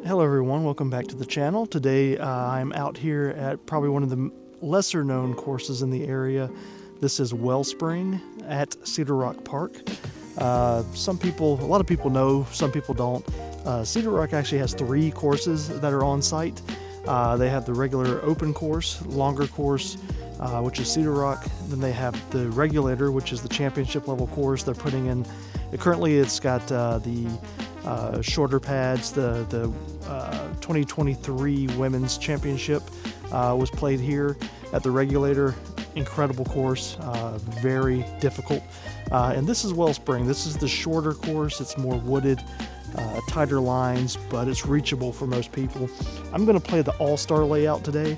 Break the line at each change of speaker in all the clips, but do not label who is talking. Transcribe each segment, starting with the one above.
Hello everyone, welcome back to the channel. Today I'm out here at probably one of the lesser known courses in the area. This is Wellspring at Cedarock Park. A lot of people know, some people don't. Cedarock actually has 3 courses that are on site. They have the regular open course, longer course, which is Cedarock. Then they have the regulator, which is the championship level course they're putting in. Currently it's got the shorter pads. The 2023 Women's Championship was played here at the regulator. Incredible course, very difficult. And this is Wellspring. This is the shorter course. It's more wooded, tighter lines, but it's reachable for most people. I'm going to play the All-Star layout today,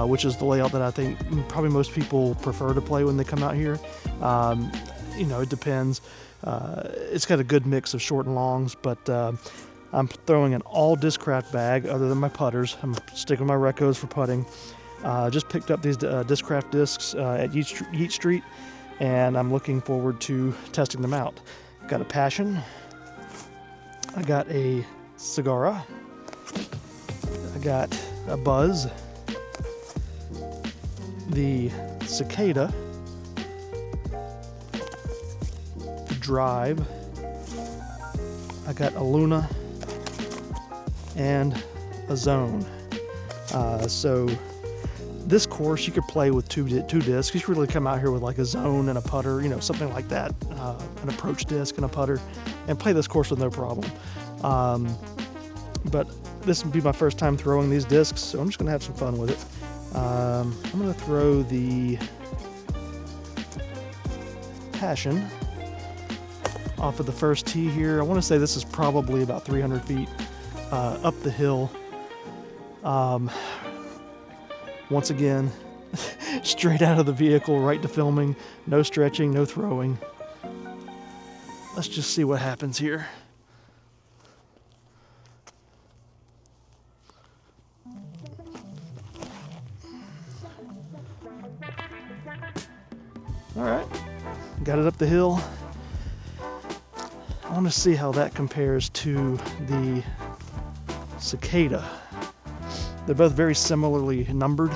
which is the layout that I think probably most people prefer to play when they come out here. It depends. It's got a good mix of short and longs, but I'm throwing an all Discraft bag other than my putters. I'm sticking with my recos for putting. Just picked up these Discraft discs at Yeat Street, and I'm looking forward to testing them out. Got a Passion. I got a Cigarra. I got a Buzz. The Cicada. Drive. I got a Luna and a Zone. So this course you could play with two discs. You should really come out here with like a Zone and a putter, something like that, an approach disc and a putter, and play this course with no problem. But this would be my first time throwing these discs, so I'm just gonna have some fun with it. I'm gonna throw the Passion off of the first tee here. I want to say this is probably about 300 feet up the hill. Once again, straight out of the vehicle, right to filming. No stretching, no throwing. Let's just see what happens here. All right, got it up the hill. I want to see how that compares to the Cicada. They're both very similarly numbered.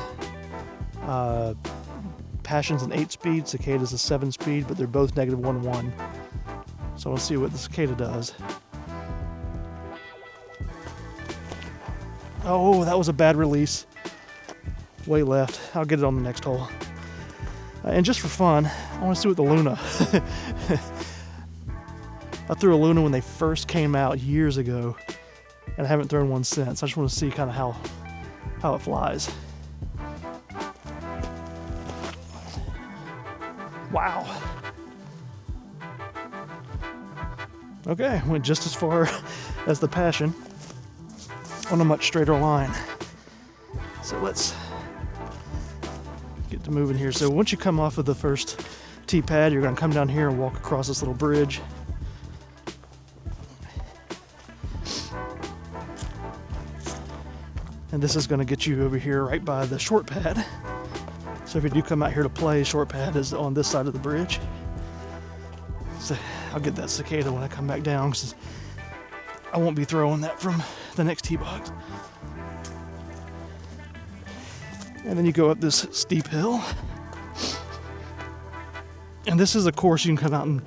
Passion's an 8-speed, Cicada's a 7-speed, but they're both -1-1. So we'll see what the Cicada does. Oh, that was a bad release. Way left. I'll get it on the next hole. And just for fun, I want to see what the Luna. I threw a Luna when they first came out years ago, and I haven't thrown one since. I just want to see kind of how it flies. Wow. Okay, went just as far as the Passion on a much straighter line. So let's get to moving here. So once you come off of the first tee pad, you're going to come down here and walk across this little bridge. And this is going to get you over here right by the short pad. So if you do come out here to play, short pad is on this side of the bridge. So I'll get that Cicada when I come back down, because I won't be throwing that from the next tee box. And then you go up this steep hill. And this is a course you can come out and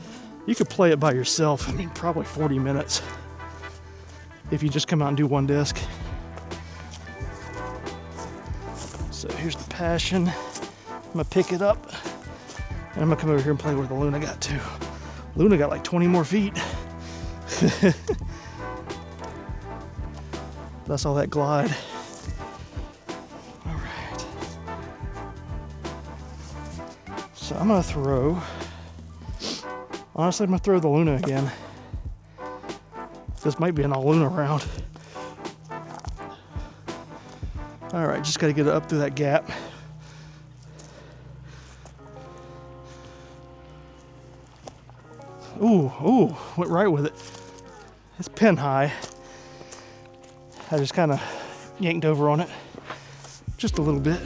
you could play it by yourself. Probably 40 minutes if you just come out and do one disc. So here's the Passion. I'm gonna pick it up and I'm gonna come over here and play where the Luna got to. Luna got like 20 more feet. That's all that glide. All right. So I'm gonna throw, honestly, I'm gonna throw the Luna again. This might be an all Luna round. All right, just got to get it up through that gap. Ooh, went right with it. It's pin high. I just kind of yanked over on it just a little bit.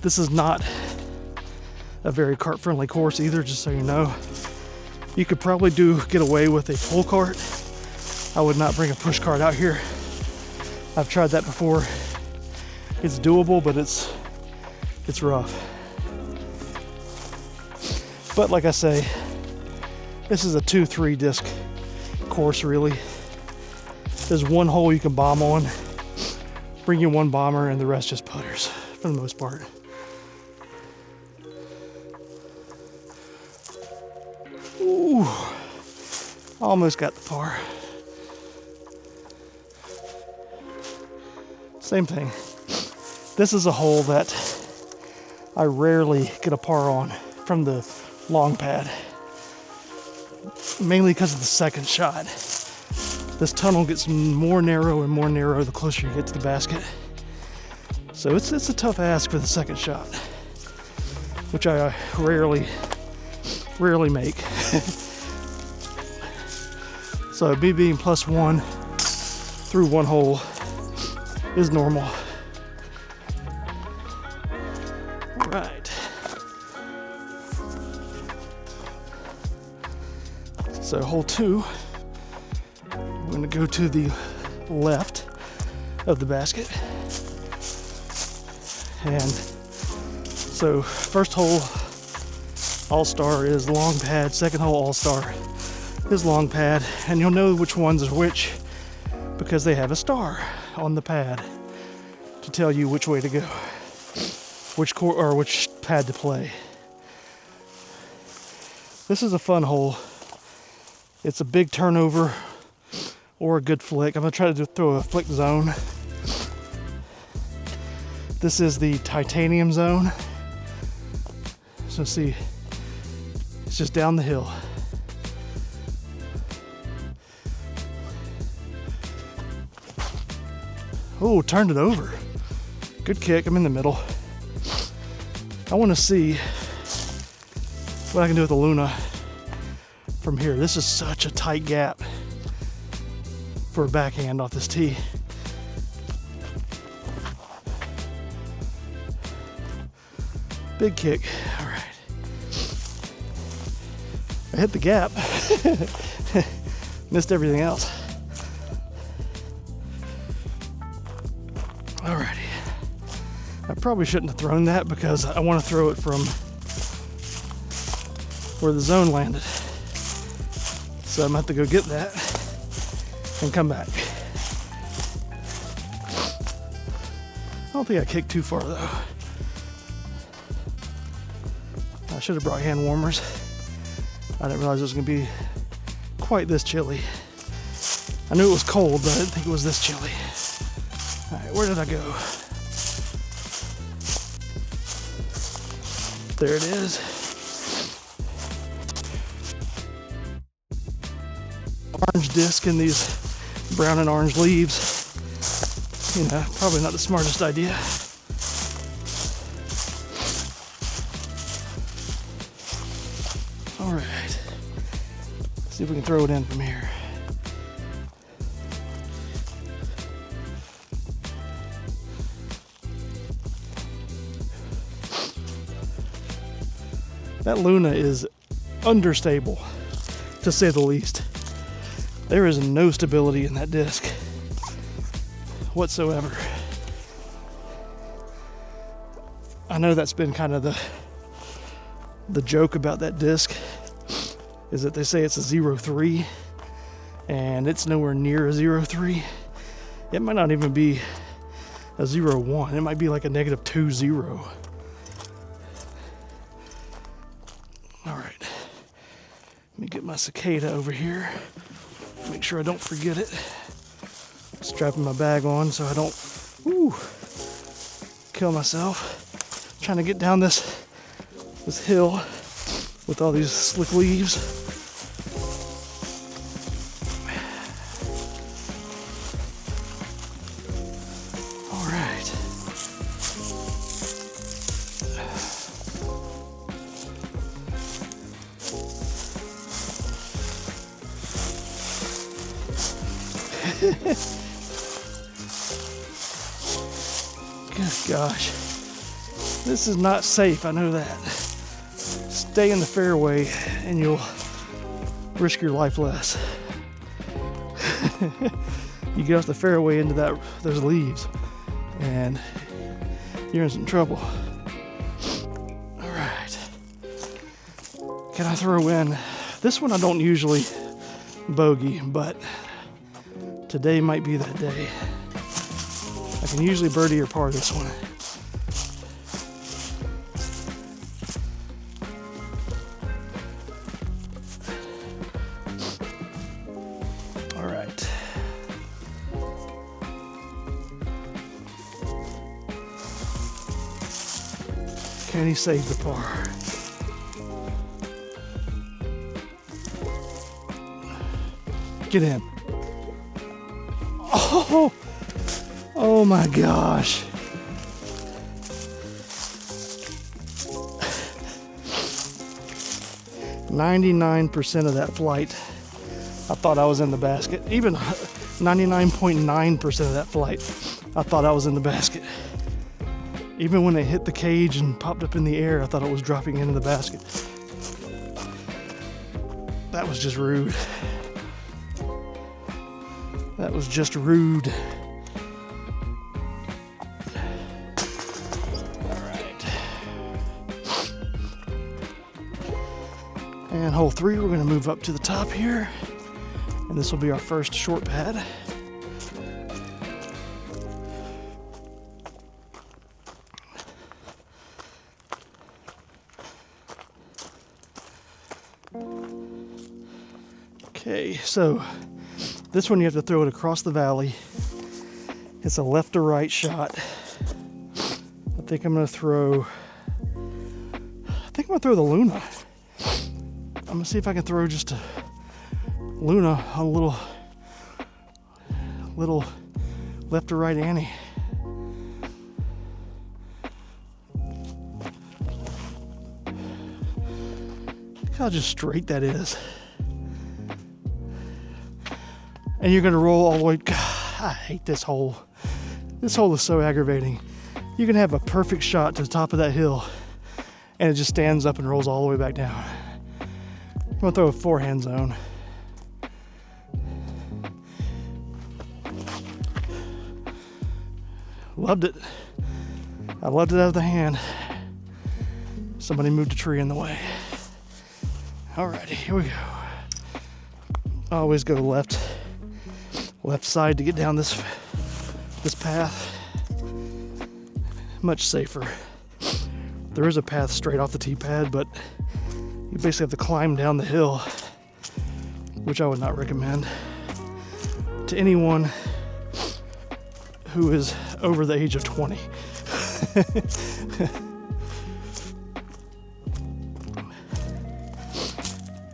This is not a very cart friendly course either, just so you know. You could probably get away with a pull cart. I would not bring a push cart out here. I've tried that before. It's doable, but it's rough. But like I say, this is a 2-3 disc course really. There's one hole you can bomb on, bring you one bomber, and the rest just putters for the most part. Ooh, almost got the par. Same thing. This is a hole that I rarely get a par on from the long pad, mainly because of the second shot. This tunnel gets more narrow and more narrow the closer you get to the basket. So it's a tough ask for the second shot, which I rarely make. So me being +1 through one hole is normal. All right. So hole 2, I'm going to go to the left of the basket. And so first hole all-star is long pad, second hole all-star is long pad, and you'll know which ones are which because they have a star on the pad to tell you which way to go, which pad to play. This is a fun hole. It's a big turnover or a good flick. I'm gonna try to throw a flick zone. This is the titanium zone. So see, it's just down the hill. Oh, turned it over. Good kick, I'm in the middle. I wanna see what I can do with the Luna from here. This is such a tight gap for a backhand off this tee. Big kick, all right. I hit the gap, missed everything else. Alrighty. I probably shouldn't have thrown that because I want to throw it from where the zone landed. So I'm gonna have to go get that and come back. I don't think I kicked too far though. I should have brought hand warmers. I didn't realize it was gonna be quite this chilly. I knew it was cold, but I didn't think it was this chilly. All right, where did I go? There it is. Orange disc in these brown and orange leaves. You know, probably not the smartest idea. All right, let's see if we can throw it in from here. That Luna is understable, to say the least. There is no stability in that disc whatsoever. I know that's been kind of the joke about that disc, is that they say it's a 0.3 and it's nowhere near a 0.3. It might not even be a 0.1. It might be like a -2.0. All right, let me get my cicada over here. Make sure I don't forget it. Strapping my bag on so I don't kill myself. Trying to get down this hill with all these slick leaves. All right. Good gosh. This is not safe, I know that. Stay in the fairway and you'll risk your life less. You get off the fairway into those leaves and you're in some trouble. All right. Can I throw in? This one I don't usually bogey, but today might be that day. I can usually birdie or par this one. All right. Can he save the par? Get in. Oh, oh my gosh. "99% of that flight, I thought I was in the basket. Even 99.9% of that flight, I thought I was in the basket. Even when it hit the cage and popped up in the air, I thought it was dropping into the basket. That was just rude. That was just rude. All right. And hole 3, we're going to move up to the top here. And this will be our first short pad. Okay, so this one you have to throw it across the valley. It's a left to right shot. I think I'm gonna throw the Luna. I'm gonna see if I can throw just a Luna on a little left to right ante. Look how just straight that is. And you're gonna roll all the way. God, I hate this hole. This hole is so aggravating. You can have a perfect shot to the top of that hill and it just stands up and rolls all the way back down. I'm gonna throw a forehand zone. Loved it. I loved it out of the hand. Somebody moved a tree in the way. Alrighty, here we go. I always go left side to get down this path. Much safer. There is a path straight off the tee pad, but you basically have to climb down the hill, which I would not recommend to anyone who is over the age of 20.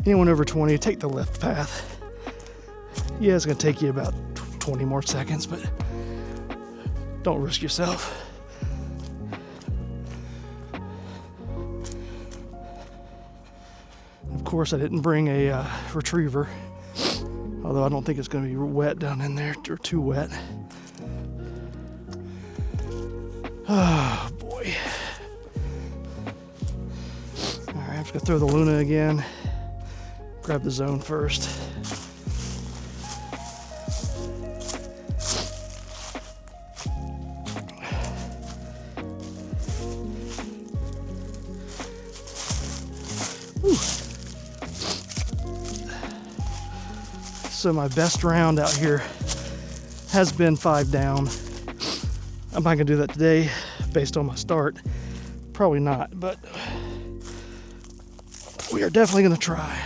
Anyone over 20, take the left path. Yeah, it's gonna take you about 20 more seconds, but don't risk yourself. Of course, I didn't bring a retriever, although I don't think it's gonna be wet down in there, or too wet. Oh boy. All right, I'm just gonna throw the Luna again. Grab the zone first. Whew. So my best round out here has been 5 down. Am I gonna do that today based on my start? Probably not, but we are definitely gonna try.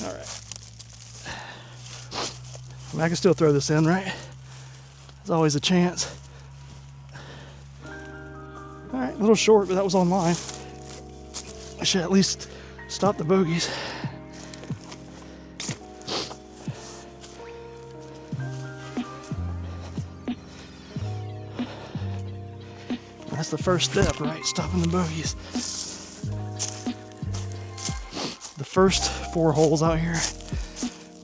All right. I mean, I can still throw this in, right? There's always a chance. All right, a little short, but that was on line. I should at least stop the bogeys. That's the first step, right? Stopping the bogeys. The first 4 holes out here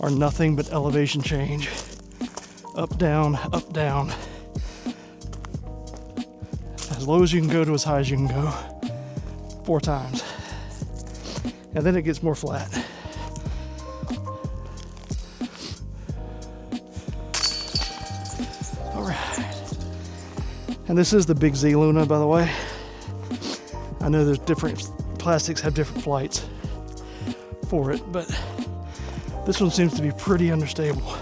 are nothing but elevation change. Up, down, up, down. as low as you can go to as high as you can go 4 times. And then it gets more flat. All right. And this is the Big Z Luna, by the way. I know there's different plastics have different flights for it, but this one seems to be pretty understable.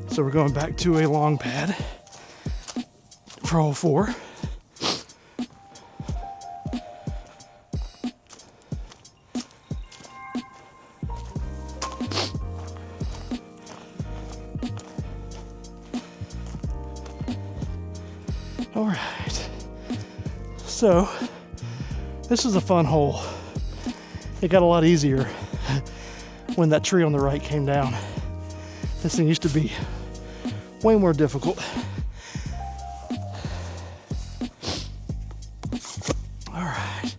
So we're going back to a long pad for hole 4. All right, so this is a fun hole. It got a lot easier when that tree on the right came down. This thing used to be way more difficult. All right,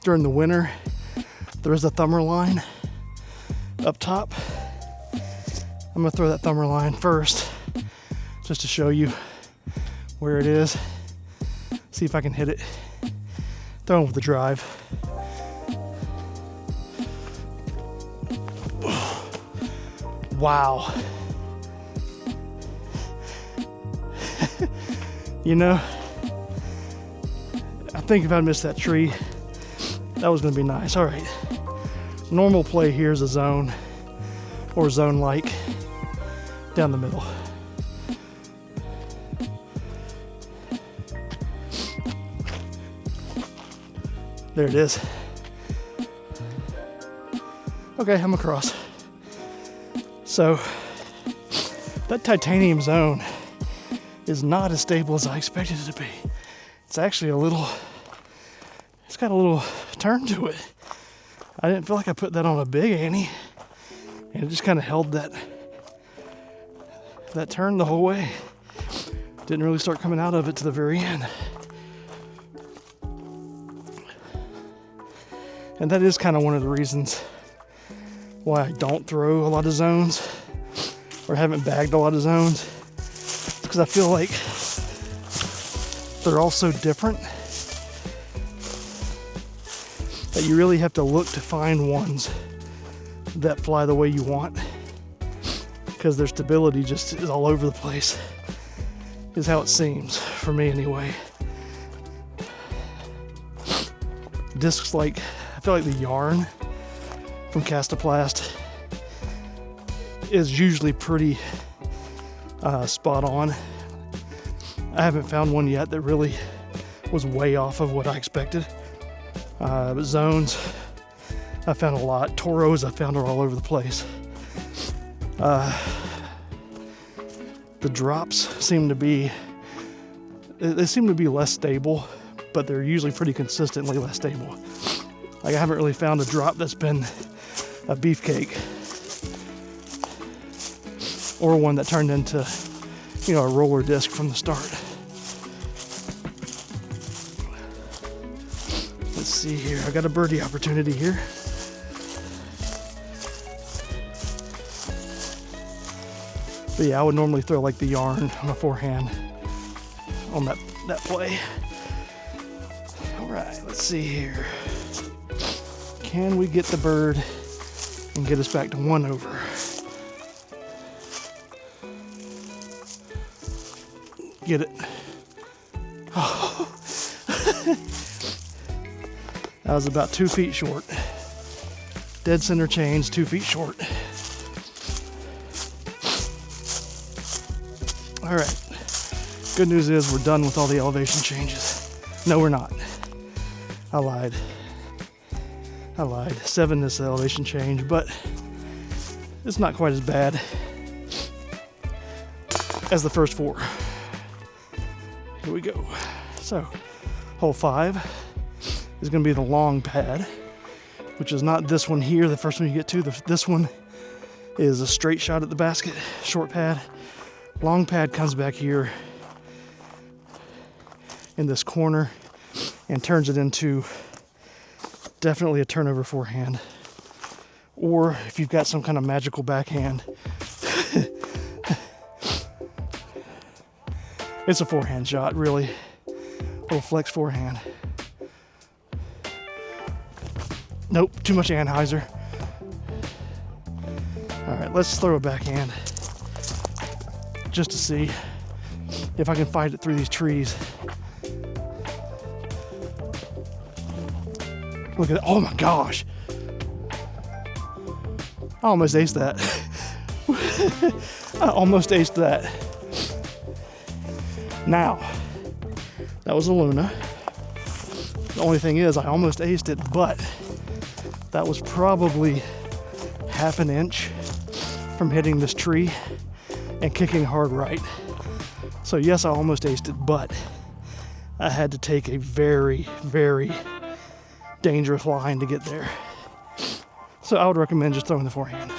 during the winter, there is a thumber line up top. I'm gonna throw that thumber line first just to show you where it is. See if I can hit it. Throwing with the drive. Wow. You know, I think if I missed that tree, that was gonna be nice. All right. Normal play here is a zone or zone-like down the middle. There it is. Okay, I'm across. So that titanium zone is not as stable as I expected it to be. It's actually it's got a little turn to it. I didn't feel like I put that on a big ante, and it just kind of held that turn the whole way. Didn't really start coming out of it to the very end. And that is kind of one of the reasons why I don't throw a lot of zones or haven't bagged a lot of zones. It's because I feel like they're all so different that you really have to look to find ones that fly the way you want, because their stability just is all over the place, is how it seems for me anyway. Discs like, I feel like the yarn from Castoplast is usually pretty spot on. I haven't found one yet that really was way off of what I expected. But zones, I found a lot. Toros, I found are all over the place. The drops seem to be less stable, but they're usually pretty consistently less stable. Like, I haven't really found a drop that's been a beefcake, or one that turned into, you know, a roller disc from the start. Let's see here. I got a birdie opportunity here. But yeah, I would normally throw like the yarn on a forehand on that play. All right, let's see here. Can we get the bird and get us back to 1 over? Get it. Oh. That was about 2 feet short. Dead center chains, 2 feet short. All right. Good news is we're done with all the elevation changes. No, we're not. I lied. 7 is the elevation change, but it's not quite as bad as the first 4. Here we go. So, hole 5 is going to be the long pad, which is not this one here, the first one you get to. This one is a straight shot at the basket, short pad. Long pad comes back here in this corner and turns it into definitely a turnover forehand or if you've got some kind of magical backhand, it's a forehand shot, really. Little flex forehand. Nope, too much Anheuser. All right, let's throw a backhand just to see if I can fight it through these trees. Look at it. Oh my gosh. I almost aced that. I almost aced that. Now, that was a Luna. The only thing is I almost aced it, but that was probably half an inch from hitting this tree and kicking hard right. So yes, I almost aced it, but I had to take a very, very dangerous line to get there. So I would recommend just throwing the forehand.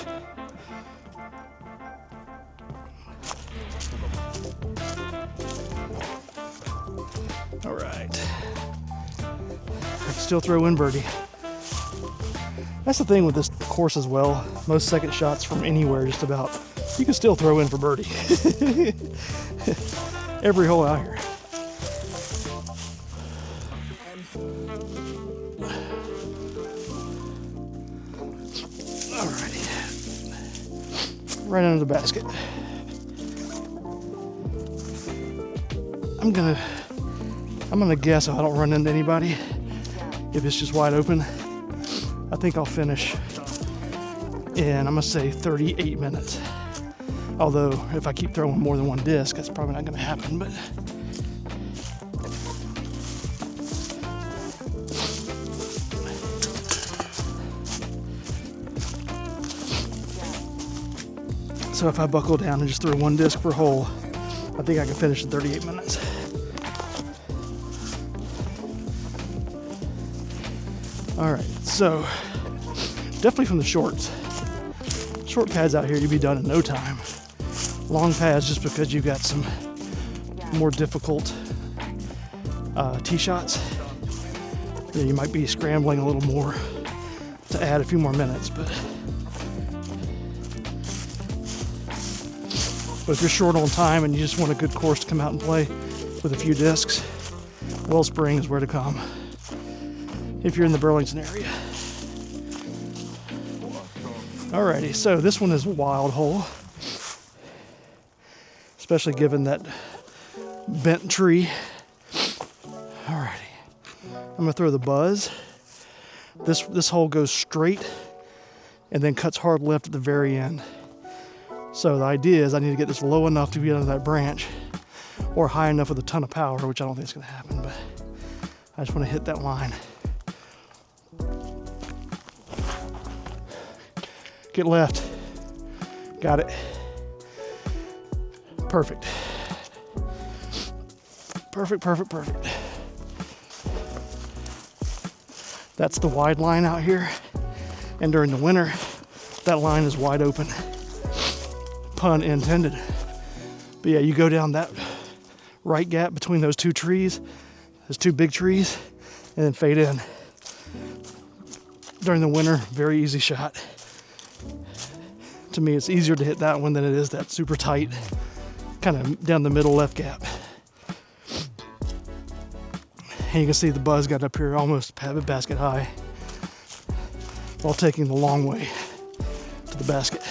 All right. I can still throw in birdie. That's the thing with this course as well. Most second shots from anywhere, just about, you can still throw in for birdie. Every hole out here. Alrighty. Right under the basket. I'm gonna guess if I don't run into anybody, if it's just wide open, I think I'll finish in, I'm gonna say 38 minutes. Although if I keep throwing more than one disc, that's probably not gonna happen, but so if I buckle down and just throw one disc per hole, I think I can finish in 38 minutes. All right, so definitely from the shorts. Short pads out here, you'd be done in no time. Long pads, just because you've got some more difficult tee shots. You might be scrambling a little more to add a few more minutes, but if you're short on time and you just want a good course to come out and play with a few discs, Wellspring is where to come if you're in the Burlington area. Alrighty, so this one is a wild hole, especially given that bent tree. Alrighty, I'm gonna throw the buzz. This hole goes straight and then cuts hard left at the very end. So the idea is I need to get this low enough to get under that branch, or high enough with a ton of power, which I don't think is gonna happen, but I just wanna hit that line. Get left. Got it. Perfect. Perfect, perfect, perfect. That's the wide line out here. And during the winter, that line is wide open. Pun intended. But yeah, you go down that right gap between those two trees, those two big trees, and then fade in. During the winter, very easy shot. To me, it's easier to hit that one than it is that super tight, kind of down the middle left gap. And you can see the buzz got up here almost basket high while taking the long way to the basket.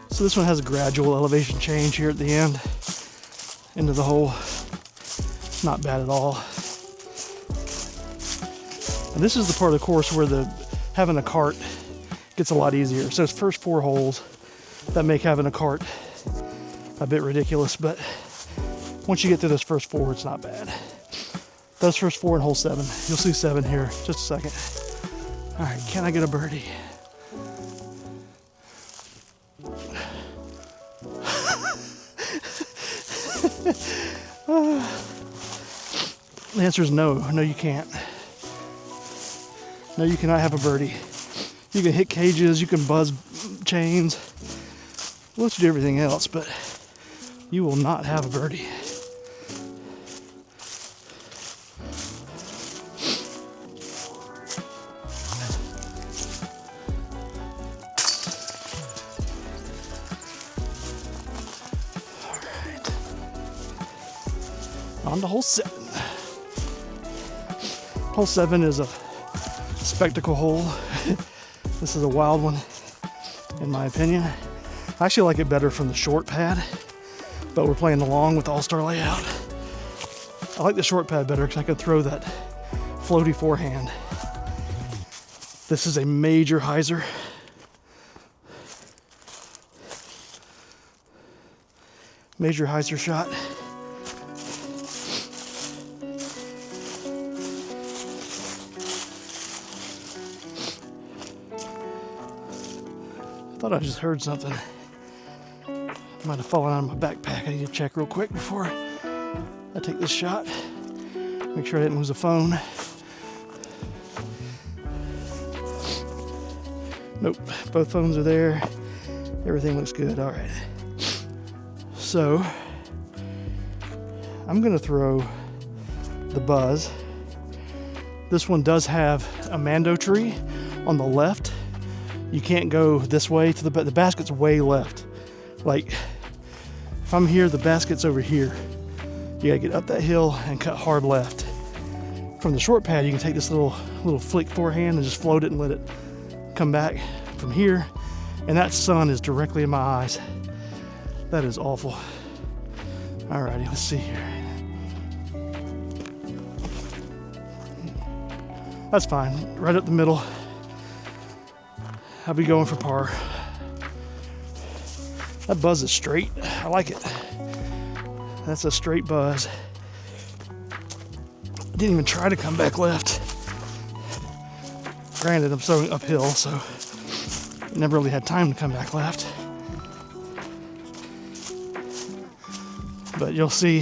So this one has a gradual elevation change here at the end into the hole. Not bad at all. And this is the part of the course where having a cart gets a lot easier. So it's first 4 holes that make having a cart a bit ridiculous, but once you get through those first 4, it's not bad. Those first 4 in hole 7. You'll see 7 here. Just a second. All right, can I get a birdie? The answer is no. No, you can't. No, you cannot have a birdie. You can hit cages, you can buzz chains, we'll let you do everything else, but you will not have a birdie. On to hole 7. Hole 7 is a spectacle hole. This is a wild one, in my opinion. I actually like it better from the short pad, but we're playing along with the all-star layout. I like the short pad better because I can throw that floaty forehand. This is a major hyzer. Major hyzer shot. I thought I just heard something. Might have fallen out of my backpack. I need to check real quick before I take this shot. Make sure I didn't lose a phone. Nope, both phones are there. Everything looks good. All right. So I'm gonna throw the Buzz. This one does have a Mando tree on the left. You can't go this way to the basket's way left. Like if I'm here, the basket's over here. You gotta get up that hill and cut hard left. From the short pad, you can take this little flick forehand and just float it and let it come back from here. And that sun is directly in my eyes. That is awful. Alrighty, let's see here. That's fine, right up the middle. I'll be going for par. That Buzz is straight. I like it. That's a straight Buzz. I didn't even try to come back left. Granted, I'm throwing uphill, so I never really had time to come back left. But you'll see,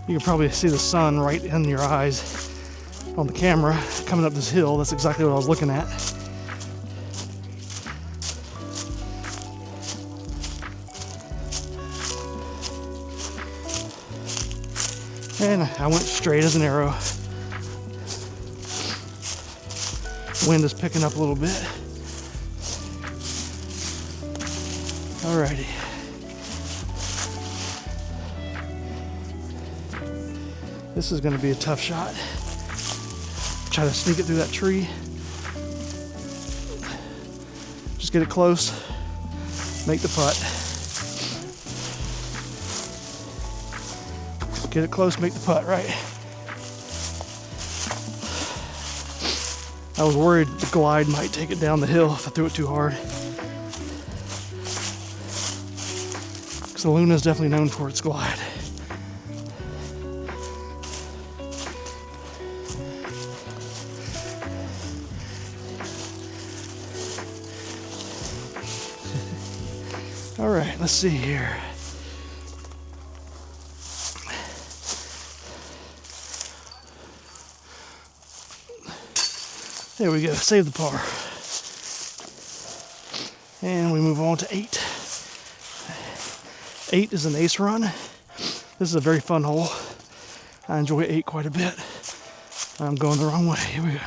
you can probably see the sun right in your eyes on the camera coming up this hill. That's exactly what I was looking at. And I went straight as an arrow. Wind is picking up a little bit. Alrighty. This is going to be a tough shot. Try to sneak it through that tree. Just get it close. Make the putt. Get it close, make the putt, right? I was worried the glide might take it down the hill if I threw it too hard. Because the Luna is definitely known for its glide. All right, let's see here. There we go, save the par. And we move on to 8. 8 is an ace run. This is a very fun hole. I enjoy 8 quite a bit. I'm going the wrong way, here we go.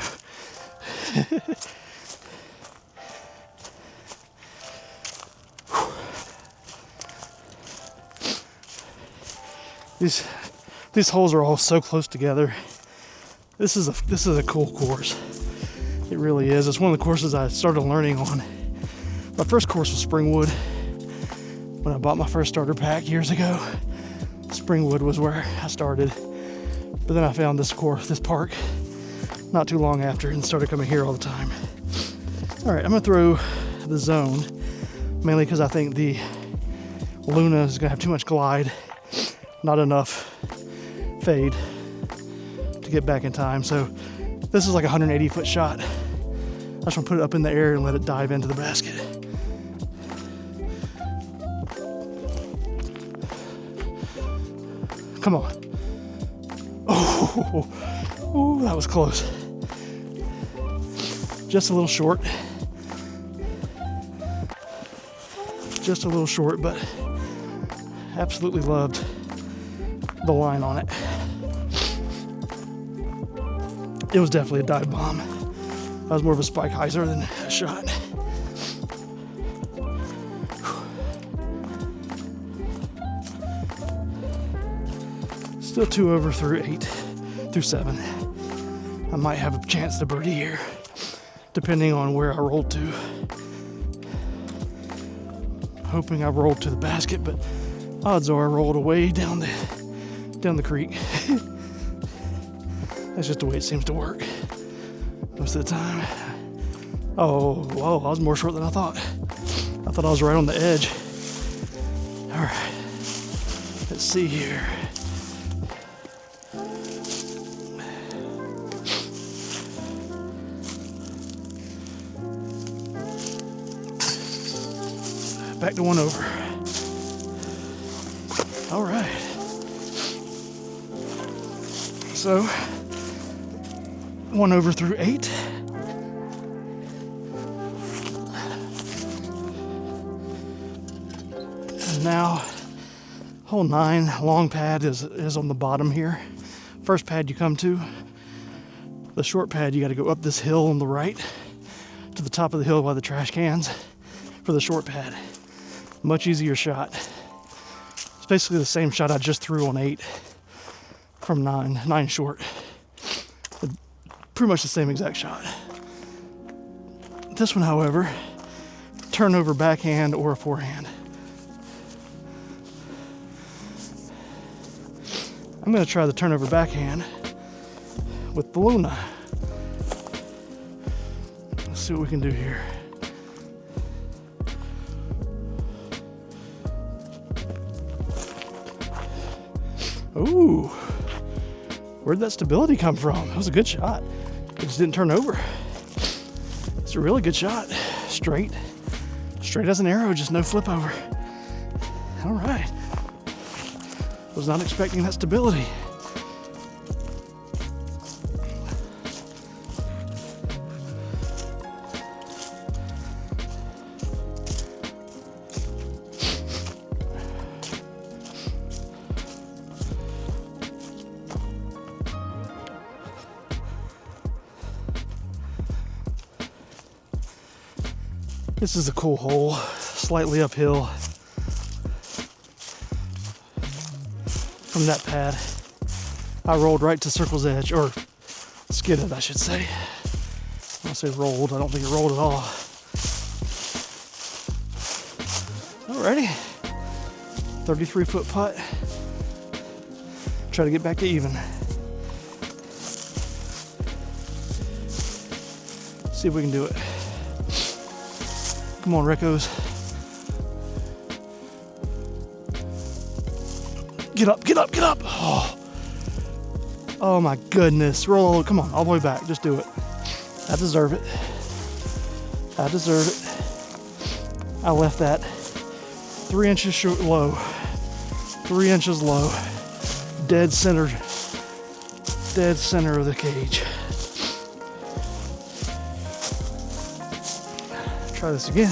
These holes are all so close together. This is a cool course. It really is. It's one of the courses I started learning on. My first course was Springwood. When I bought my first starter pack years ago, Springwood was where I started. But then I found this course, this park, not too long after, and started coming here all the time. All right, I'm gonna throw the zone, mainly because I think the Luna is gonna have too much glide, not enough fade to get back in time. So this is like a 180-foot shot. I just want to put it up in the air and let it dive into the basket. Come on. Oh, that was close. Just a little short. Just a little short, but absolutely loved the line on it. It was definitely a dive bomb. That was more of a spike hyzer than a shot. Still 2 over through 8 through 7. I might have a chance to birdie here, depending on where I rolled to. Hoping I rolled to the basket, but odds are I rolled away down the creek. That's just the way it seems to work most of the time. Oh, whoa, I was more short than I thought. I thought I was right on the edge. All right, let's see here. Back to 1 over. All right. So 1 over through 8. And now hole 9, long pad is on the bottom here. First pad you come to. The short pad, you got to go up this hill on the right to the top of the hill by the trash cans for the short pad. Much easier shot. It's basically the same shot I just threw on 8 from 9 short. Pretty much the same exact shot. This one, however, turn over backhand or a forehand. I'm going to try the turnover backhand with the Luna. Let's see what we can do here. Ooh, where'd that stability come from? That was a good shot. It just didn't turn over. It's a really good shot. Straight as an arrow, just no flip over. All right. Was not expecting that stability. This is a cool hole, slightly uphill from that pad. I rolled right to circle's edge, or skidded, I should say. When I say rolled, I don't think it rolled at all. Alrighty, 33-foot putt. Try to get back to even. See if we can do it. Come on, Rickos. Get up, get up, get up. Oh my goodness. Roll, come on, all the way back. Just do it. I deserve it. I deserve it. I left that 3 inches short, low. 3 inches low. Dead center of the cage. Try this again.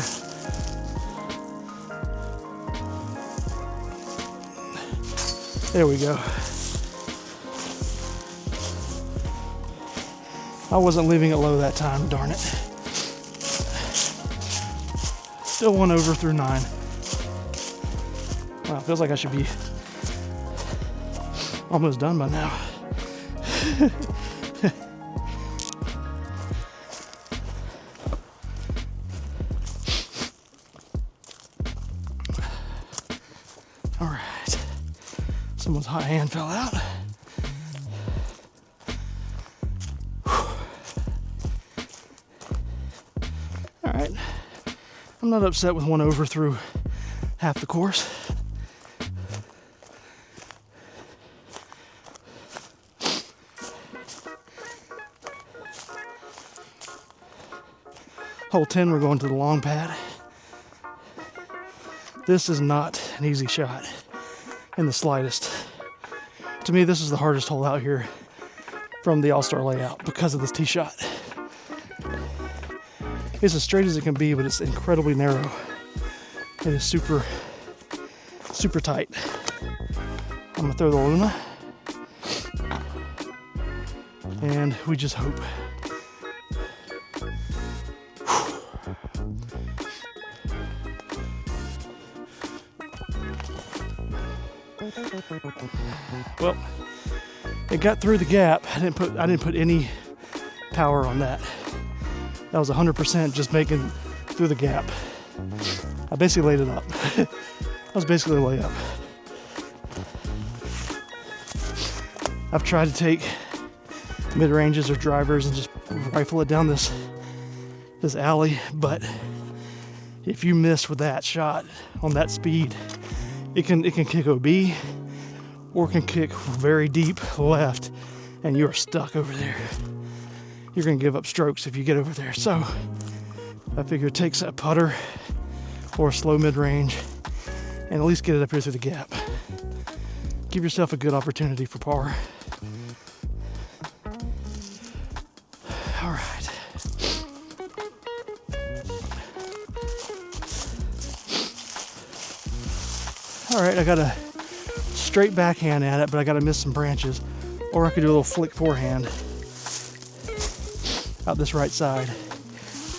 There we go. I wasn't leaving it low that time, darn it. Still 1 over through 9. Wow, feels like I should be almost done by now. All right, someone's hot hand fell out. All right, I'm not upset with 1 over through half the course. Hole 10, we're going to the long pad. This is not an easy shot in the slightest. To me, this is the hardest hole out here from the All-Star layout because of this tee shot. It's as straight as it can be, but it's incredibly narrow. It is super, super tight. I'm gonna throw the Luna, and we just hope. Well, it got through the gap. I didn't put any power on that. That was 100% just making through the gap. I basically laid it up. That was basically a layup. I've tried to take mid-ranges or drivers and just rifle it down this alley, but if you miss with that shot on that speed, it can kick OB or it can kick very deep left, and you're stuck over there. You're gonna give up strokes if you get over there. So I figure it takes a putter or a slow mid-range and at least get it up here through the gap. Give yourself a good opportunity for par. All right. All right, I got a straight backhand at it, but I got to miss some branches. Or I could do a little flick forehand out this right side,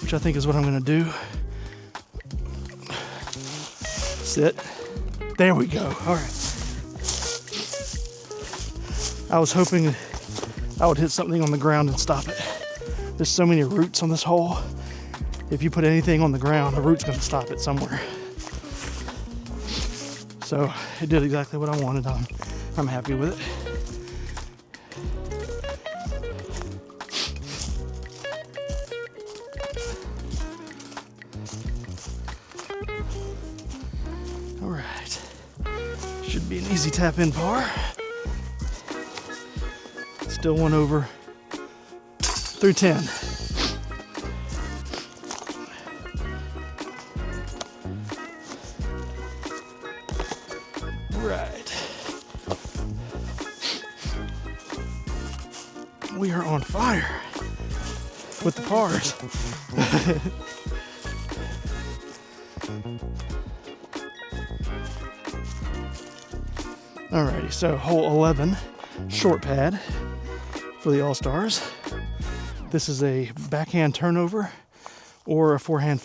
which I think is what I'm going to do. Sit. There we go. All right. I was hoping I would hit something on the ground and stop it. There's so many roots on this hole. If you put anything on the ground, the root's going to stop it somewhere. So it did exactly what I wanted. I'm happy with it. All right. Should be an easy tap in par. Still one over through 10. Right. We are on fire with the pars. Alrighty, so hole 11, short pad for the All-Stars. This is a backhand turnover or a forehand,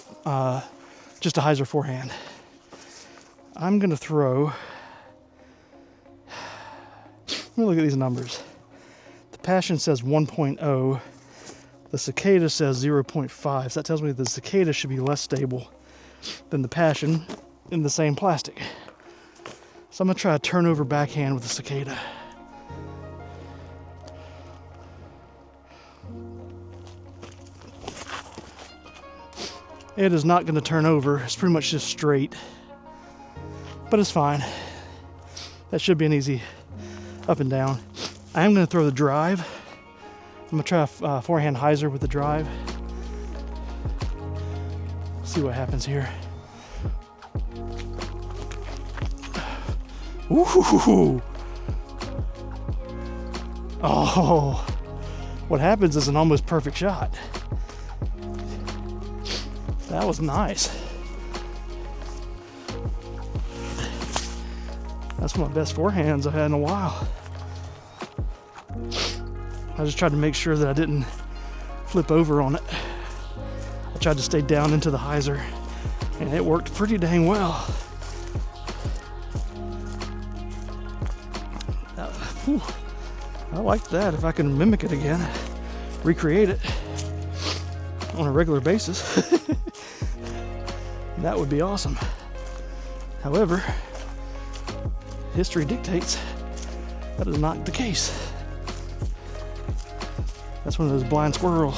just a hyzer forehand. I'm going to throw, let me look at these numbers. The Passion says 1.0, the Cicada says 0.5, so that tells me the Cicada should be less stable than the Passion in the same plastic. So I'm going to try a turnover backhand with the Cicada. It is not going to turn over. It's pretty much just straight. But it's fine. That should be an easy up and down. I am going to throw the drive. I'm going to try a forehand hyzer with the drive. See what happens here. Ooh. Oh. What happens is an almost perfect shot. That was nice. That's one of my best forehands I've had in a while. I just tried to make sure that I didn't flip over on it. I tried to stay down into the hyzer, and it worked pretty dang well. I like that. If I can mimic it again, recreate it on a regular basis, that would be awesome. However, history dictates that is not the case. That's one of those blind squirrel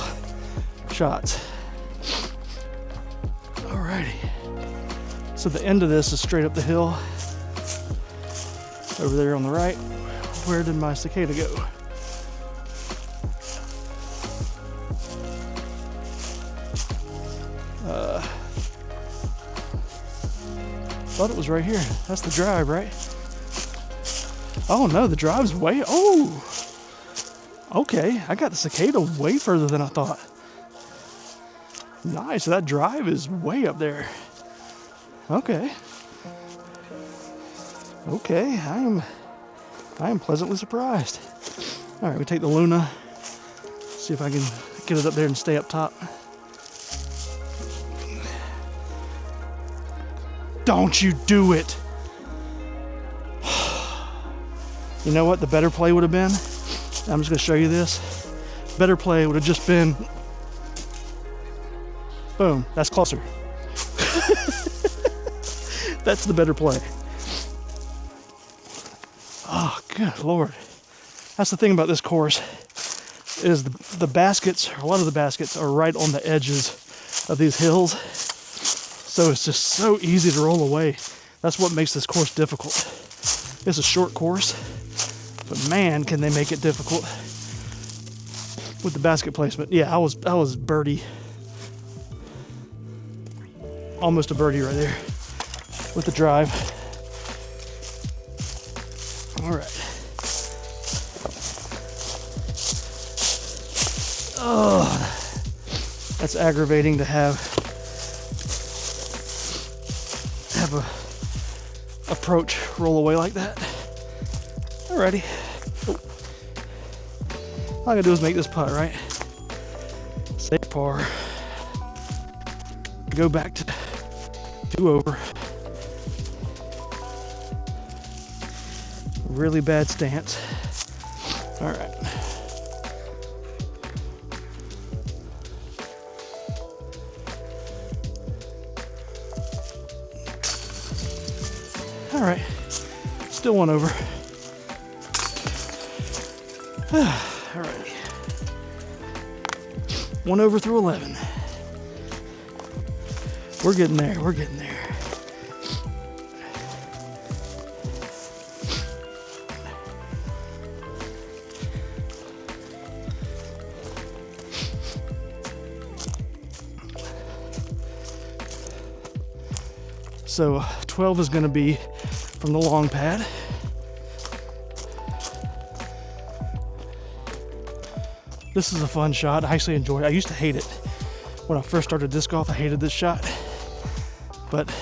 shots. Alrighty. So the end of this is straight up the hill. Over there on the right. Where did my Cicada go? Thought it was right here. That's the drive, right? Oh no, the drive's way. Oh, okay. I got the Cicada way further than I thought. Nice. That drive is way up there. Okay. Okay. I am pleasantly surprised. All right, we take the Luna. See if I can get it up there and stay up top. Don't you do it. You know what the better play would have been? I'm just gonna show you this. Better play would have just been, boom, that's closer. That's the better play. Oh, good Lord. That's the thing about this course, is the baskets, a lot of the baskets are right on the edges of these hills. So it's just so easy to roll away. That's what makes this course difficult. It's a short course, but man, can they make it difficult with the basket placement. Yeah, I was birdie. Almost a birdie right there with the drive. All right. Oh, that's aggravating to have a approach roll away like that. Alrighty. Oh. All I gotta do is make this putt, right? Save par. Go back to 2 over. Really bad stance. All right. All right. Still 1 over. All right. 1 over through 11. We're getting there. We're getting there. So 12 is going to be from the long pad. This is a fun shot. I actually enjoy it. I used to hate it. When I first started disc golf, I hated this shot. But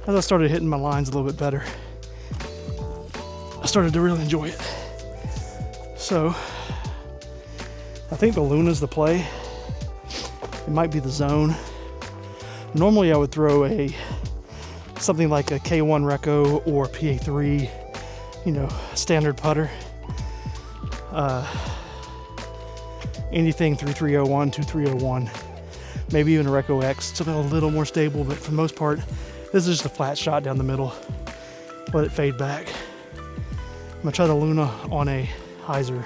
as I started hitting my lines a little bit better, I started to really enjoy it. So I think the Luna's the play. It might be the zone. Normally I would throw something like a K1 Reco or PA3, you know, standard putter. Anything 3301, 2301, maybe even a Reco X. It's a little more stable, but for the most part, this is just a flat shot down the middle. Let it fade back. I'm gonna try the Luna on a hyzer.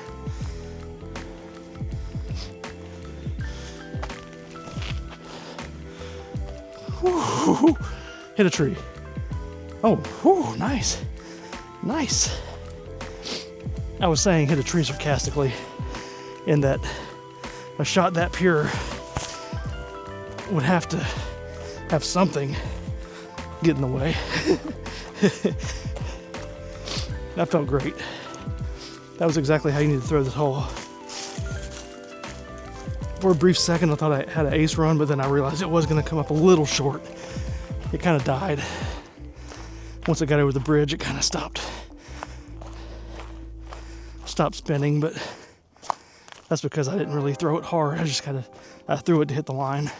Whew, hit a tree. Oh, whew, nice. Nice. I was saying hit a tree sarcastically, in that a shot that pure would have to have something get in the way. That felt great. That was exactly how you need to throw this hole. For a brief second, I thought I had an ace run, but then I realized it was going to come up a little short. It kind of died. Once it got over the bridge, it kind of stopped spinning, but that's because I didn't really throw it hard. I threw it to hit the line.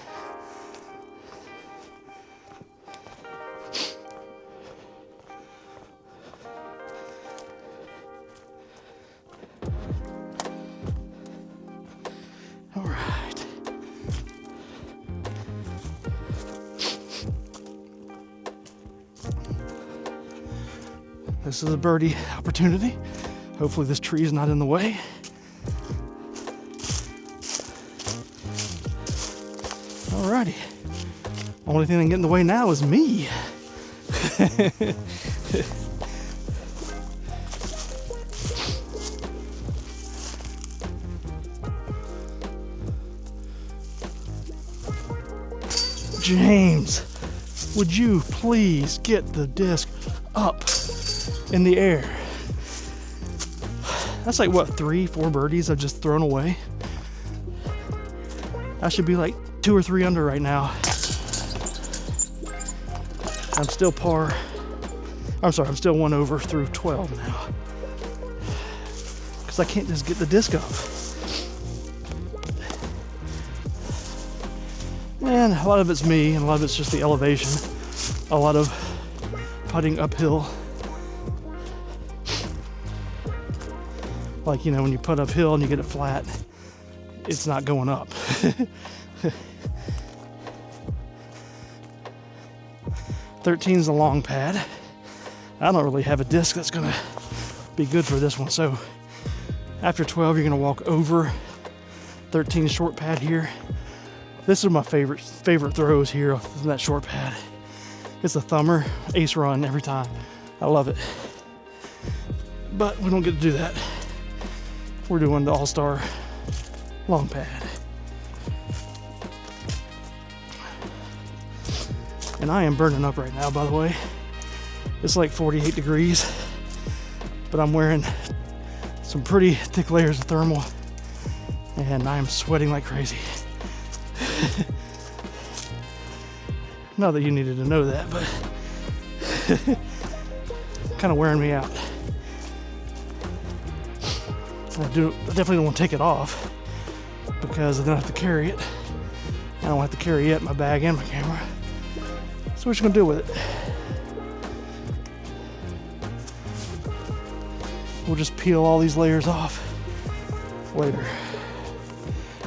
All right. This is a birdie opportunity. Hopefully this tree is not in the way. Alrighty. Only thing that can get in the way now is me. James, would you please get the disc up in the air? That's like what, 3-4 birdies I've just thrown away. I should be like 2 or 3 under right now. I'm still par. I'm sorry, I'm still 1 over through 12 now. Because I can't just get the disc up. And a lot of it's me, and a lot of it's just the elevation. A lot of putting uphill. Like, you know, when you put uphill and you get it flat, it's not going up. 13 is a long pad. I don't really have a disc that's gonna be good for this one. So after 12, you're gonna walk over 13 short pad here. This is my favorite throws here in that short pad. It's a thumber, ace run every time. I love it. But we don't get to do that. We're doing the all-star long pad. And I am burning up right now, by the way. It's like 48 degrees, but I'm wearing some pretty thick layers of thermal, and I'm sweating like crazy. Not that you needed to know that, but kind of wearing me out. I definitely don't want to take it off because I don't have to carry it. I don't have to carry it, my bag and my camera. So what you gonna do with it? We'll just peel all these layers off later.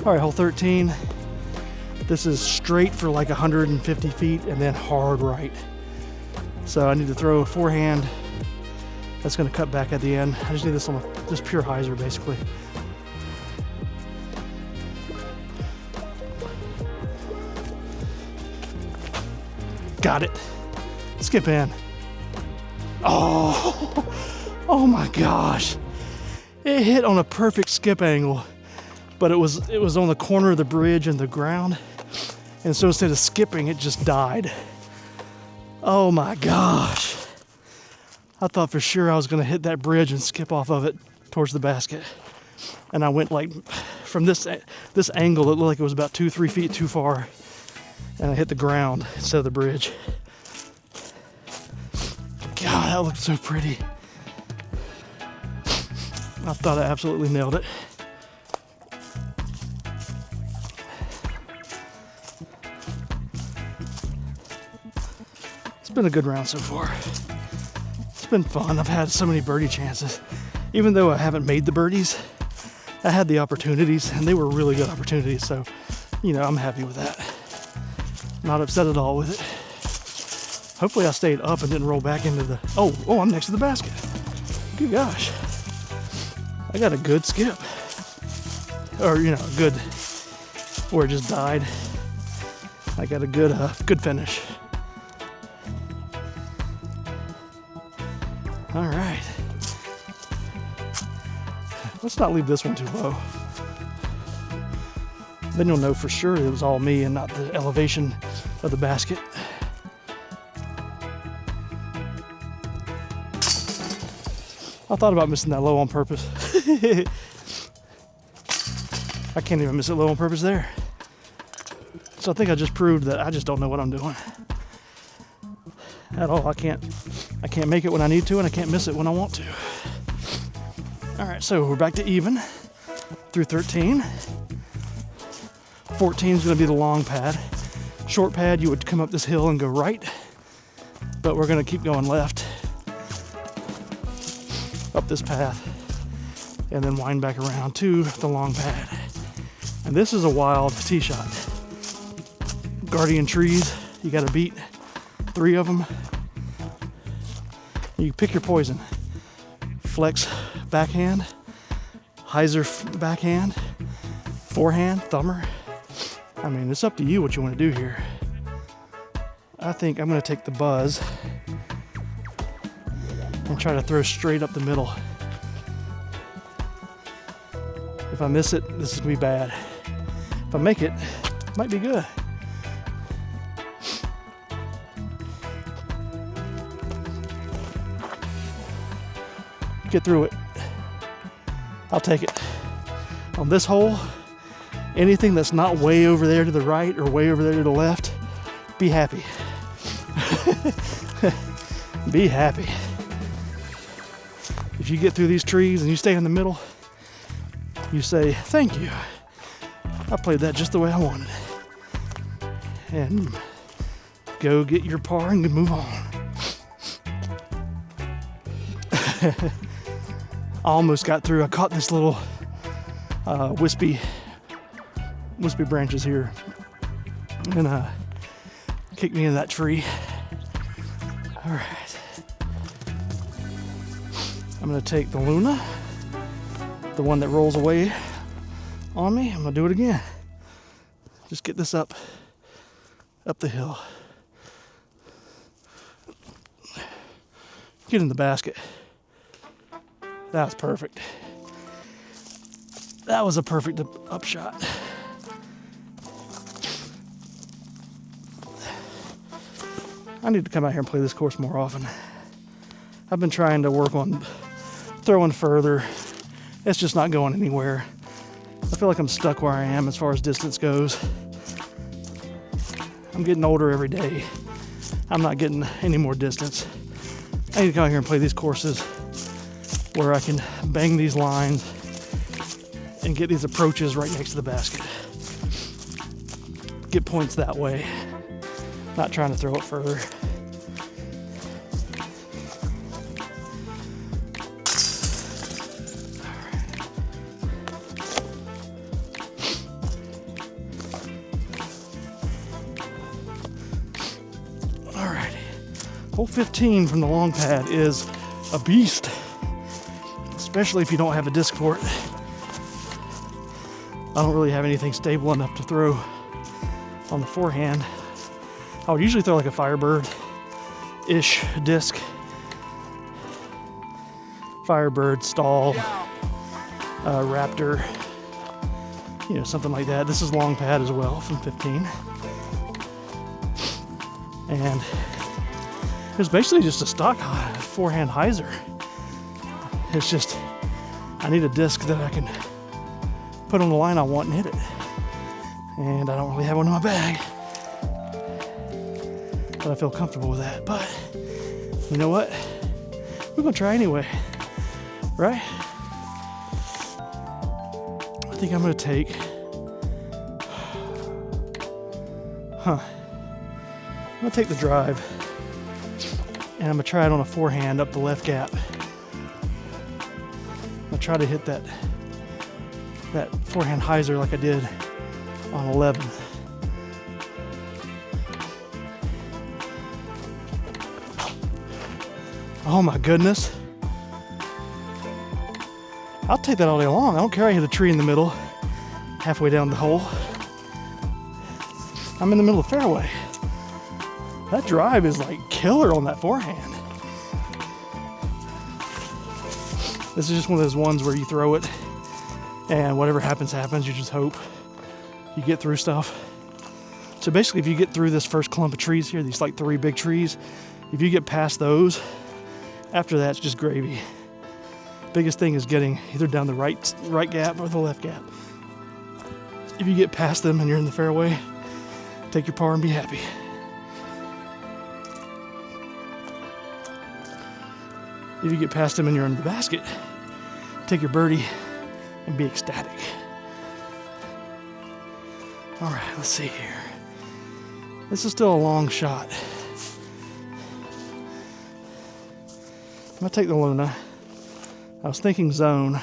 All right, hole 13. This is straight for like 150 feet and then hard right. So I need to throw a forehand. That's gonna cut back at the end. I just need this on just pure hyzer basically. Got it. Skip in. Oh my gosh. It hit on a perfect skip angle, but it was on the corner of the bridge and the ground. And so instead of skipping, it just died. Oh my gosh. I thought for sure I was gonna hit that bridge and skip off of it towards the basket. And I went like, from this angle, it looked like it was about 2-3 feet too far. And I hit the ground instead of the bridge. God, that looked so pretty. I thought I absolutely nailed it. It's been a good round so far. It's been fun. I've had so many birdie chances. Even though I haven't made the birdies, I had the opportunities, and they were really good opportunities. So, you know, I'm happy with that. Not upset at all with it. Hopefully I stayed up and didn't roll back into the... Oh, I'm next to the basket. Good gosh. I got a good skip. Or, you know, good... Where it just died. I got a good finish. All right. Let's not leave this one too low. Then you'll know for sure it was all me and not the elevation of the basket. I thought about missing that low on purpose. I can't even miss it low on purpose there. So I think I just proved that I just don't know what I'm doing at all. I can't make it when I need to, and I can't miss it when I want to. All right, so we're back to even through 13. 14 is going to be the long pad. Short pad, you would come up this hill and go right, but we're going to keep going left up this path and then wind back around to the long pad. And this is a wild tee shot. Guardian trees, you got to beat 3 of them. You pick your poison. Flex backhand, hyzer backhand, forehand, thumber. I mean, it's up to you what you want to do here. I think I'm going to take the buzz and try to throw straight up the middle. If I miss it, this is going to be bad. If I make it, it might be good. Get through it. I'll take it. On this hole, anything that's not way over there to the right or way over there to the left, be happy. Be happy. If you get through these trees and you stay in the middle, you say, thank you. I played that just the way I wanted. And go get your par and move on. almost got through. I caught this little wispy branches here, and kicked me in that tree. All right, I'm gonna take the Luna, the one that rolls away on me. I'm gonna do it again. Just get this up the hill. Get in the basket. That's perfect. That was a perfect upshot. I need to come out here and play this course more often. I've been trying to work on throwing further. It's just not going anywhere. I feel like I'm stuck where I am as far as distance goes. I'm getting older every day. I'm not getting any more distance. I need to come out here and play these courses where I can bang these lines and get these approaches right next to the basket. Get points that way. Not trying to throw it further. Hole 15 from the long pad is a beast, especially if you don't have a disc for it. I don't really have anything stable enough to throw on the forehand. I would usually throw like a Firebird-ish disc. Firebird, Stall, Raptor, something like that. This is long pad as well from 15. And it's basically just a stock forehand hyzer. It's just, I need a disc that I can put on the line I want and hit it. And I don't really have one in my bag. But I feel comfortable with that. But you know what? We're gonna try anyway, right? I think I'm gonna take, I'm gonna take the drive. And I'm gonna try it on a forehand up the left gap. I'm gonna try to hit that forehand hyzer like I did on 11. Oh my goodness. I'll take that all day long. I don't care I hit a tree in the middle, halfway down the hole. I'm in the middle of the fairway. That drive is like killer on that forehand. This is just one of those ones where you throw it and whatever happens, happens. You just hope you get through stuff. So basically, if you get through this first clump of trees here, these like 3 big trees, if you get past those, after that, it's just gravy. Biggest thing is getting either down the right gap or the left gap. If you get past them and you're in the fairway, take your par and be happy. If you get past them and you're under the basket, take your birdie and be ecstatic. All right, let's see here. This is still a long shot. I'm gonna take the Luna. I was thinking zone,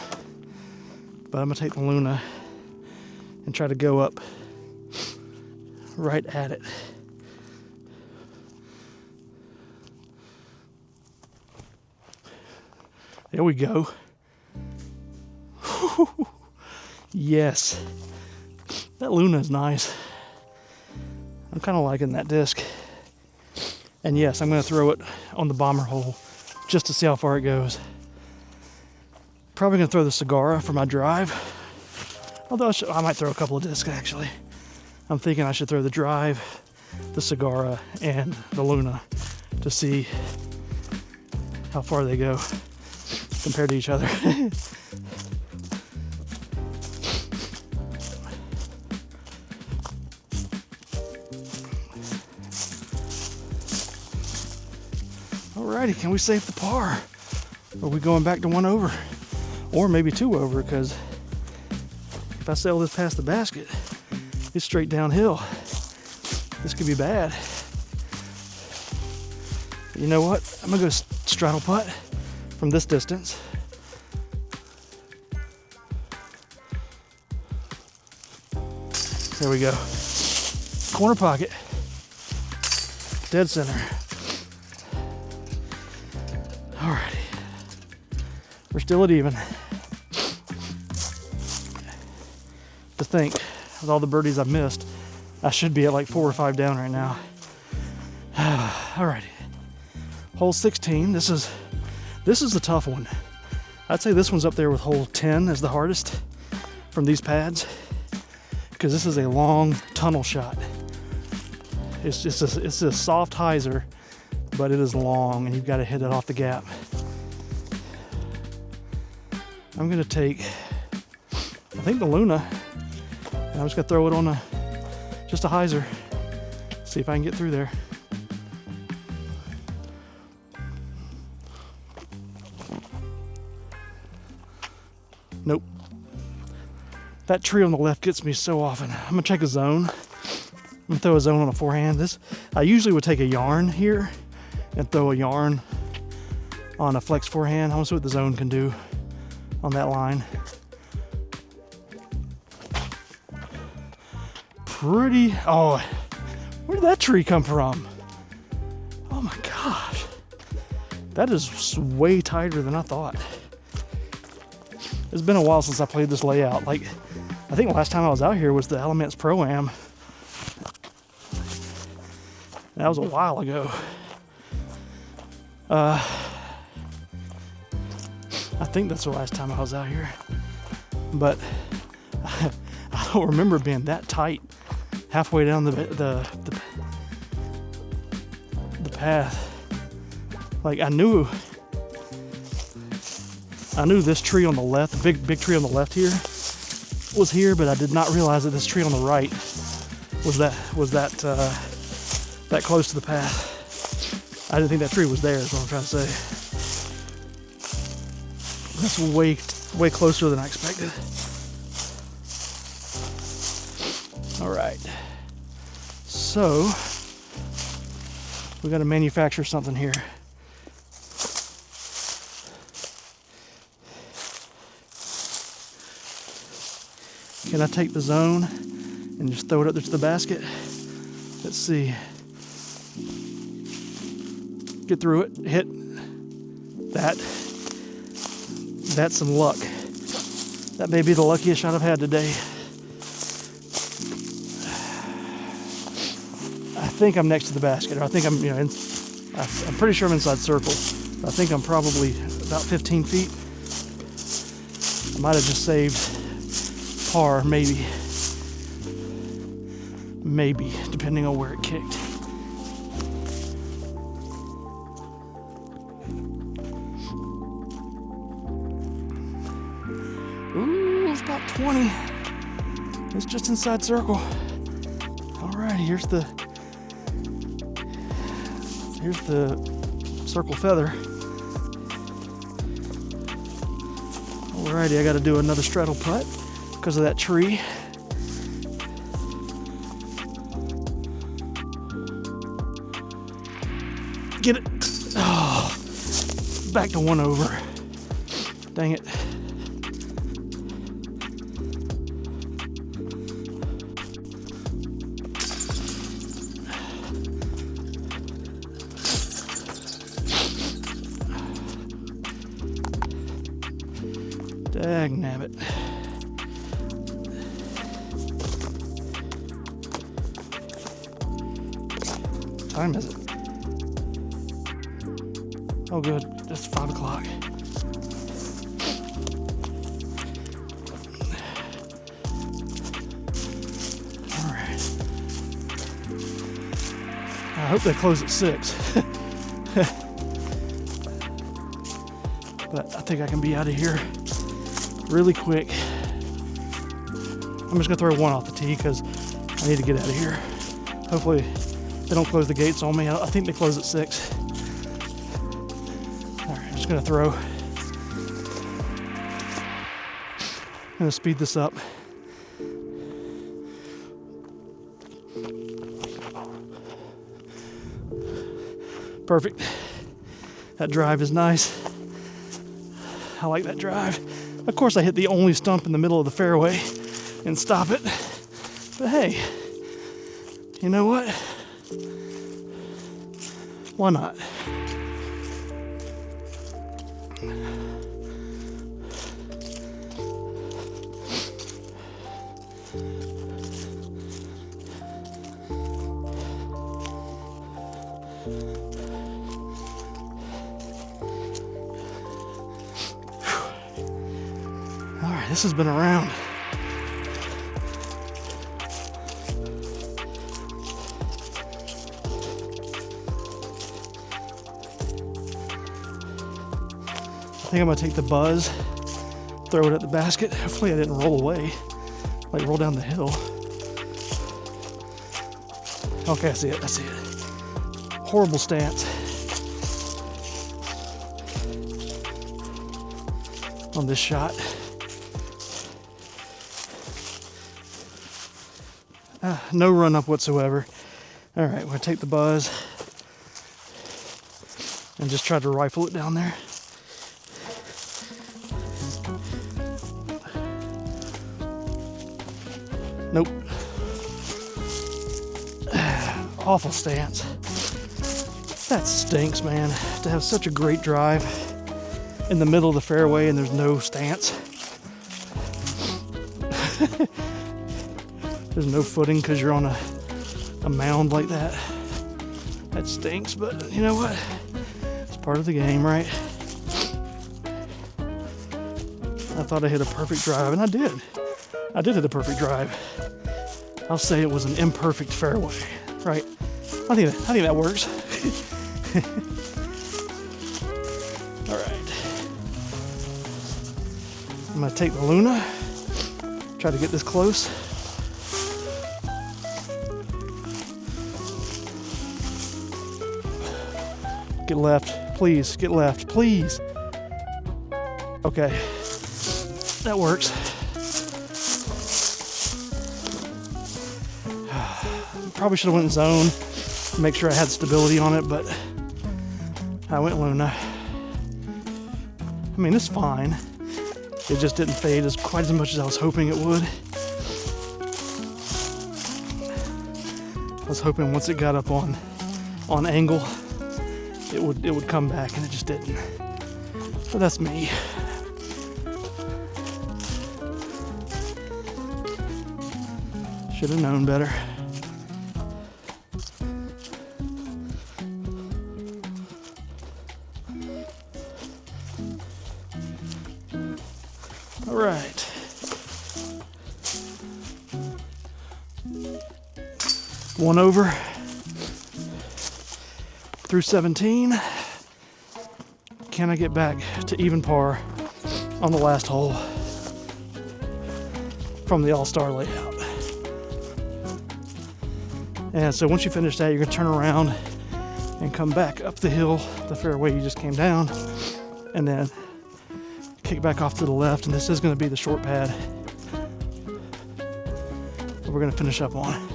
but I'm gonna take the Luna and try to go up right at it. There we go. Yes. That Luna is nice. I'm kind of liking that disc. And yes, I'm going to throw it on the bomber hole just to see how far it goes. Probably going to throw the Cedarock for my drive. Although I might throw a couple of discs actually. I'm thinking I should throw the drive, the Cedarock, and the Luna to see how far they go compared to each other. Alrighty, can we save the par? Or are we going back to 1 over? Or maybe 2 over, because if I sail this past the basket, it's straight downhill. This could be bad. But you know what? I'm gonna go straddle putt from this distance. There we go. Corner pocket. Dead center. Alrighty. We're still at even. To think, with all the birdies I've missed, I should be at like 4 or 5 down right now. Alrighty. Hole 16. This is the tough one. I'd say this one's up there with hole 10 as the hardest from these pads, because this is a long tunnel shot. It's a soft hyzer, but it is long, and you've got to hit it off the gap. I'm gonna take, I think, the Luna, and I'm just gonna throw it on just a hyzer. See if I can get through there. Nope. That tree on the left gets me so often. I'm gonna check a zone. I'm gonna throw a zone on a forehand. I usually would take a yarn here and throw a yarn on a flex forehand. I want to see what the zone can do on that line. Pretty, oh, where did that tree come from? Oh my gosh. That is way tighter than I thought. It's been a while since I played this layout. Like, I think the last time I was out here was the Elements Pro-Am. That was a while ago. I think that's the last time I was out here. But I don't remember being that tight halfway down the path. Like, I knew this tree on the left, the big tree on the left here, was here, but I did not realize that this tree on the right was that close to the path. I didn't think that tree was there, is what I'm trying to say. That's way closer than I expected. All right. So we got to manufacture something here. Can I take the zone and just throw it up there to the basket? Let's see. Get through it, hit that. That's some luck. That may be the luckiest shot I've had today. I think I'm next to the basket, or I think I'm pretty sure I'm inside circle. I think I'm probably about 15 feet. I might have just saved par, maybe, depending on where it kicked. Ooh, it's about 20. It's just inside circle. All right, here's the circle feather. Alrighty, I got to do another straddle putt because of that tree. Get it. Oh, back to 1 over. Dang it. Dag nabbit. What time is it? Oh good, just 5 o'clock. Alright. I hope they close at 6. But I think I can be out of here really quick. I'm just gonna throw one off the tee because I need to get out of here. Hopefully they don't close the gates on me. I think they close at 6. All right, I'm just gonna throw. I'm gonna speed this up. Perfect. That drive is nice. I like that drive. Of course, I hit the only stump in the middle of the fairway and stop it. But hey, you know what? Why not? All right, this has been around. I think I'm gonna take the buzz, throw it at the basket. Hopefully I didn't roll away, like roll down the hill. Okay, I see it, I see it. Horrible stance on this shot. No run up whatsoever. All right, we're gonna take the buzz and just try to rifle it down there. Nope. Awful stance. That stinks, man. To have such a great drive in the middle of the fairway and there's no stance. There's no footing because you're on a mound like that. That stinks, but you know what? It's part of the game, right? I thought I hit a perfect drive, and I did. I did hit a perfect drive. I'll say it was an imperfect fairway, right? I think that works. All right. I'm gonna take the Luna, try to get this close. Get left, please, get left, please. Okay, that works. Probably should have went zone, make sure I had stability on it, but I went Luna. I mean, it's fine. It just didn't fade quite as much as I was hoping it would. I was hoping once it got up on angle, it would come back, and it just didn't. But that's me. Should have known better. All right. One over through 17. Can I get back to even par on the last hole from the All-Star layout? And so once you finish that, you're gonna turn around and come back up the hill, the fairway you just came down, and then kick back off to the left, and this is gonna be the short pad that we're gonna finish up on.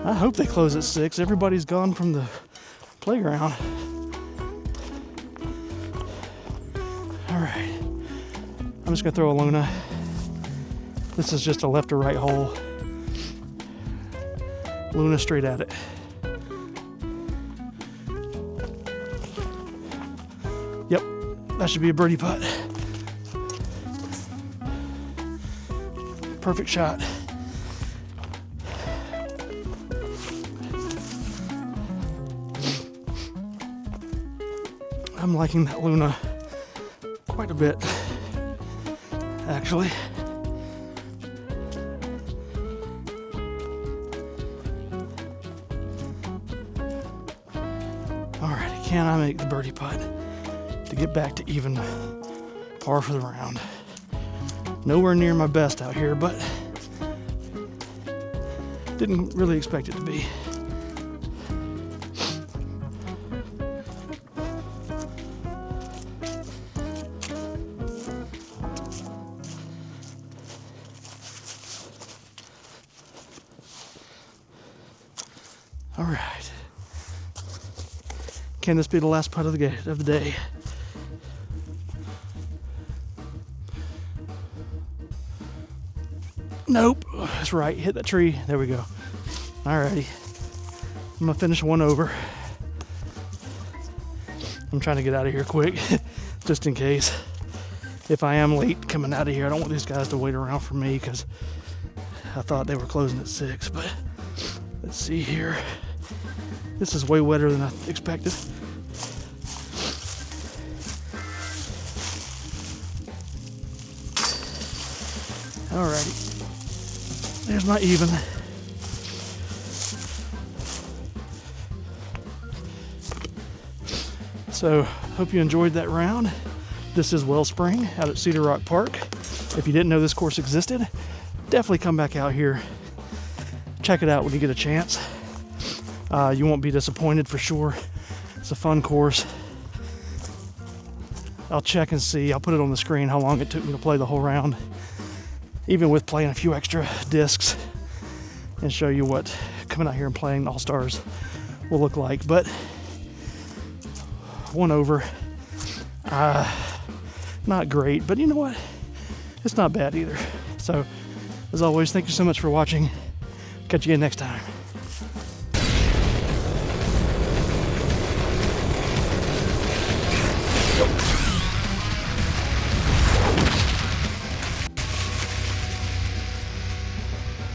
I hope they close at 6. Everybody's gone from the playground. All right, I'm just gonna throw a Luna. This is just a left or right hole. Luna straight at it. Yep, that should be a birdie putt. Perfect shot. I'm liking that Luna quite a bit, actually. Alrighty, can I make the birdie putt to get back to even par for the round? Nowhere near my best out here, but didn't really expect it to be. All right. Can this be the last putt of the day? Nope. That's right. Hit that tree. There we go. Alrighty. I'm gonna finish one over. I'm trying to get out of here quick, just in case. If I am late coming out of here, I don't want these guys to wait around for me because I thought they were closing at 6, but let's see here. This is way wetter than I expected. Alrighty, there's my even. So, hope you enjoyed that round. This is Wellspring out at Cedarock Park. If you didn't know this course existed, definitely come back out here. Check it out when you get a chance. You won't be disappointed for sure. It's a fun course. I'll check and see. I'll put it on the screen how long it took me to play the whole round, even with playing a few extra discs, and show you what coming out here and playing All-Stars will look like. But one over. Not great, but you know what? It's not bad either. So, as always, thank you so much for watching. Catch you again next time.